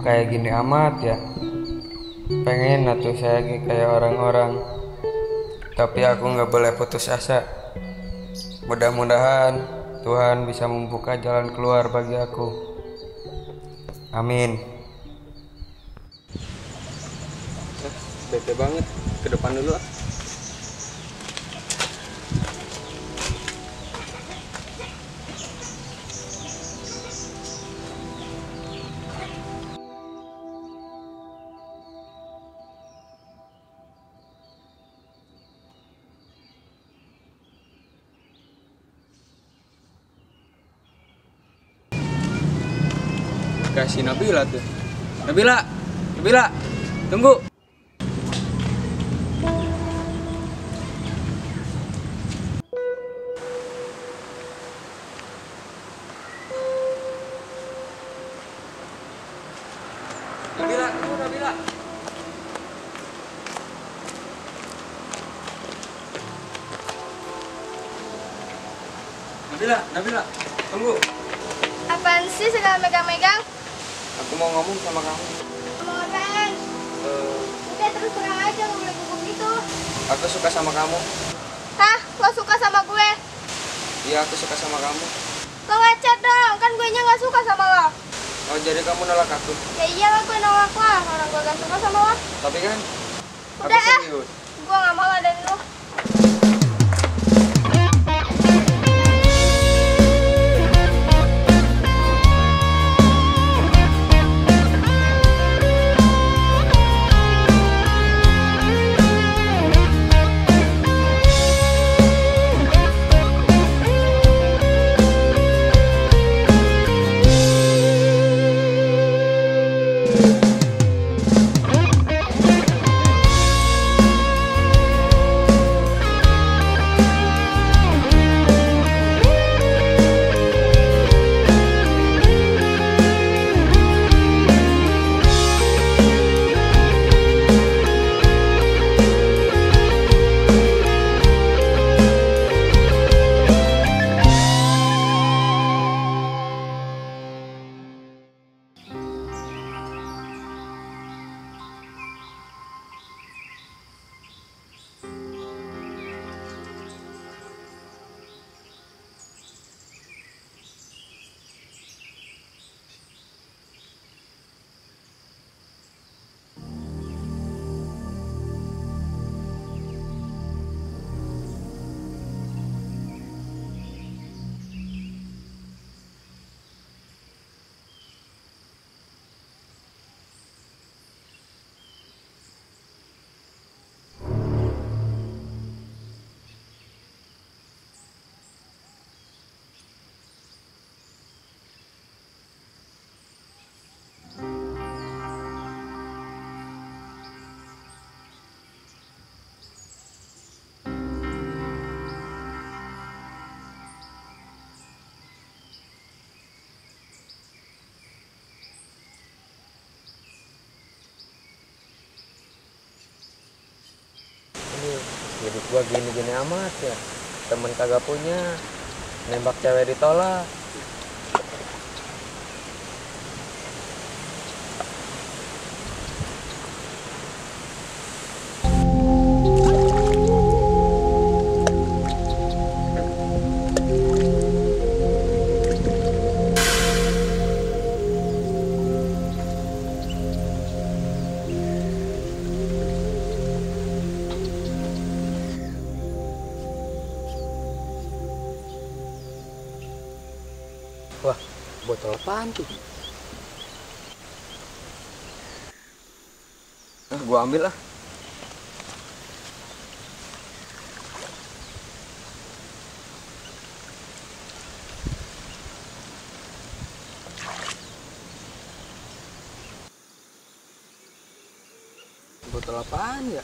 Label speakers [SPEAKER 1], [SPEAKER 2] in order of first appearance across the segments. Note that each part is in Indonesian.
[SPEAKER 1] kayak gini amat ya. Pengen atuh saya kayak orang-orang, tapi aku nggak boleh putus asa. Mudah-mudahan Tuhan bisa membuka jalan keluar bagi aku. Amin. Bete banget, ke depan dulu ah. Kasih Nabila tuh. Nabila, Nabila, tunggu. Nabila, tunggu Nabila. Nabila, Nabila, tunggu.
[SPEAKER 2] Apaan sih segala megang-megang?
[SPEAKER 1] Aku mau ngomong sama kamu.
[SPEAKER 2] Ngomong apaan? Udah terus terang aja, gak boleh gugup gitu.
[SPEAKER 1] Aku suka sama kamu.
[SPEAKER 2] Hah? Lo suka sama gue?
[SPEAKER 1] Iya, aku suka sama kamu.
[SPEAKER 2] Lo ngechat dong, kan gue nya gak suka sama lo.
[SPEAKER 1] Oh, jadi kamu nolak aku?
[SPEAKER 2] Ya iyalah gue nolak lah, orang gue gak suka sama lo.
[SPEAKER 1] Tapi kan
[SPEAKER 2] Udah
[SPEAKER 1] aku serius.
[SPEAKER 2] gue gak mau ladenin lo.
[SPEAKER 1] Hidup gua gini-gini amat ya. Temen kagak punya, nembak cewek ditolak. Wah, botol apaan tuh? Nah, gua ambil lah. Botol apaan ya?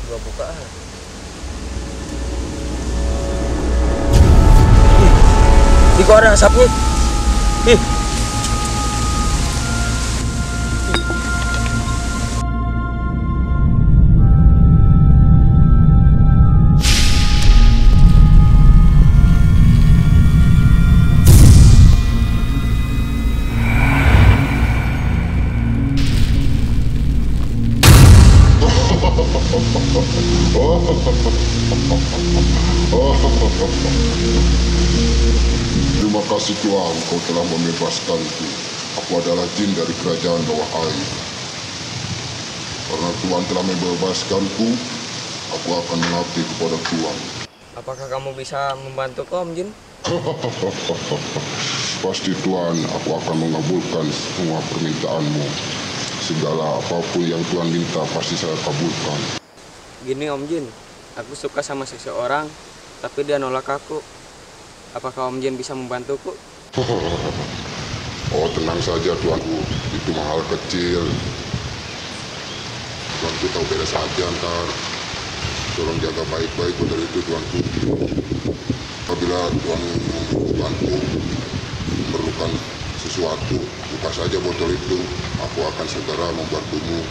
[SPEAKER 1] Gua buka. Di kok ada asapnya? Ih.
[SPEAKER 3] kasih Tuhan, kau telah membebaskanku. Aku adalah jin dari kerajaan bawah air. Karena Tuhan telah membebaskanku, aku akan mengabdi kepada Tuhan.
[SPEAKER 1] Apakah kamu bisa membantu Om Jin?
[SPEAKER 3] Pasti Tuhan, aku akan mengabulkan semua permintaanmu. Segala apapun yang Tuhan minta pasti saya kabulkan.
[SPEAKER 1] Gini Om Jin, aku suka sama seseorang, tapi dia nolak aku. Apakah Om Jin bisa membantuku?
[SPEAKER 3] Oh, tenang saja Tuanku, itu mahal kecil. Tuanku tahu beda saja ntar. Tolong jaga baik-baik hotel itu Tuanku. Apabila Tuan membantu, memerlukan sesuatu, buka saja botol itu. Aku akan segera membantumu.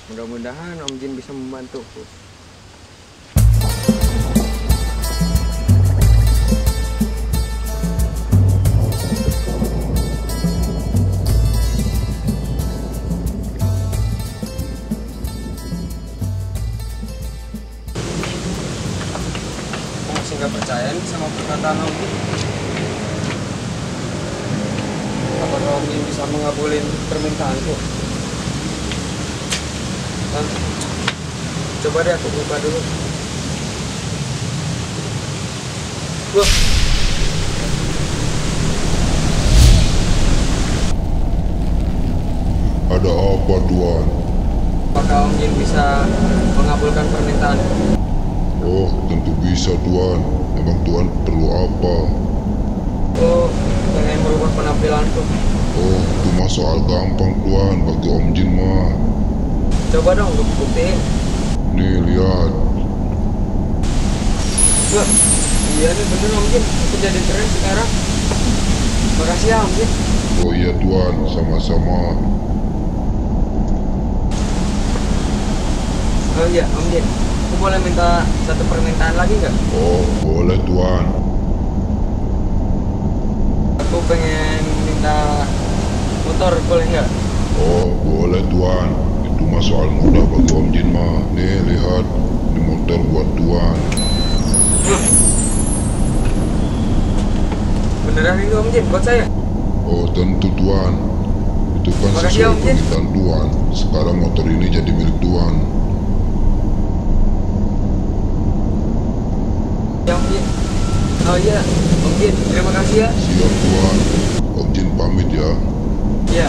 [SPEAKER 1] Mudah-mudahan Om Jin bisa membantuku. Aku masih nggak percaya nih sama perkataan Om Jin. Apakah Om Jin bisa mengabulin permintaanku? Coba deh aku buka dulu. Wah.
[SPEAKER 3] Ada apa Tuan?
[SPEAKER 1] Apakah Om Jin bisa mengabulkan permintaan?
[SPEAKER 3] Oh, tentu bisa Tuan. Emang Tuan perlu apa?
[SPEAKER 1] Aku pengen merubah penampilanku.
[SPEAKER 3] Oh, itu mah soal gampang Tuan bagi Om Jin mah.
[SPEAKER 1] Coba dong untuk buktiin.
[SPEAKER 3] Nih lihat.
[SPEAKER 1] Wah, iya nih bener Om Jin. Aku jadi keren sekarang. Makasih ya Om Jin.
[SPEAKER 3] Oh iya Tuan, sama-sama.
[SPEAKER 1] Oh iya Om Jin, aku boleh minta satu permintaan lagi nggak?
[SPEAKER 3] Oh, boleh Tuan.
[SPEAKER 1] Aku pengen minta motor, boleh nggak?
[SPEAKER 3] Oh, boleh Tuan. Itu mah soal mudah bagi Om Jin mah. Nih lihat, ini motor buat Tuan.
[SPEAKER 1] Beneran ini Om Jin buat saya?
[SPEAKER 3] Oh, tentu Tuan. Itu kan
[SPEAKER 1] Makasih,
[SPEAKER 3] sesuai
[SPEAKER 1] Om Jin.
[SPEAKER 3] permintaan Tuan. Sekarang motor ini jadi milik Tuan.
[SPEAKER 1] Ya Om Jin. Oh iya, Om Jin, terima kasih ya.
[SPEAKER 3] Siap Tuan. Om Jin pamit ya.
[SPEAKER 1] Iya.